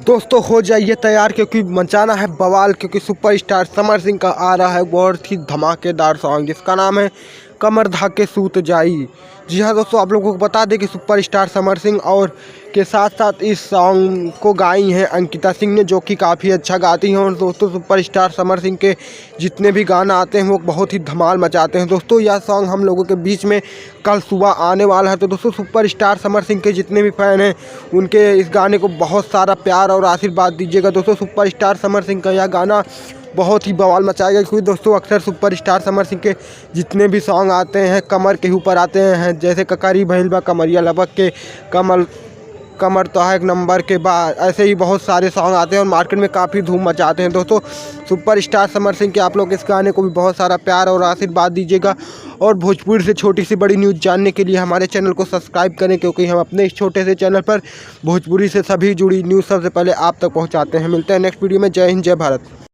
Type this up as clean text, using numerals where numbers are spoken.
दोस्तों हो जाइए तैयार क्योंकि मचाना है बवाल, क्योंकि सुपरस्टार समर सिंह का आ रहा है बहुत ही धमाकेदार सॉन्ग जिसका नाम है कमर धाके सूत जाई। जी हाँ दोस्तों, आप लोगों को बता दें कि सुपरस्टार समर सिंह और के साथ साथ इस सॉन्ग को गाई हैं अंकिता सिंह ने, जो कि काफ़ी अच्छा गाती हैं। और दोस्तों सुपरस्टार समर सिंह के जितने भी गाना आते हैं वो बहुत ही धमाल मचाते हैं। दोस्तों यह सॉन्ग हम लोगों के बीच में कल सुबह आने वाला है। तो दोस्तों सुपरस्टार समर सिंह के जितने भी फ़ैन हैं उनके इस गाने को बहुत सारा प्यार और आशीर्वाद दीजिएगा। दोस्तों सुपरस्टार समर सिंह का यह गाना बहुत ही बवाल मचाएगा, क्योंकि दोस्तों अक्सर सुपरस्टार समर सिंह के जितने भी सॉन्ग आते हैं कमर के ऊपर आते हैं, जैसे ककारी भैलबा कमरिया लबक के कमर तो है एक नंबर के बाद, ऐसे ही बहुत सारे सॉन्ग आते हैं और मार्केट में काफ़ी धूम मचाते हैं। दोस्तों सुपरस्टार समर सिंह के आप लोग इस गाने को भी बहुत सारा प्यार और आशीर्वाद दीजिएगा। और भोजपुरी से छोटी सी बड़ी न्यूज़ जानने के लिए हमारे चैनल को सब्सक्राइब करें, क्योंकि हम अपने इस छोटे से चैनल पर भोजपुरी से सभी जुड़ी न्यूज़ सबसे पहले आप तक पहुंचाते हैं। मिलते हैं नेक्स्ट वीडियो में। जय हिंद, जय भारत।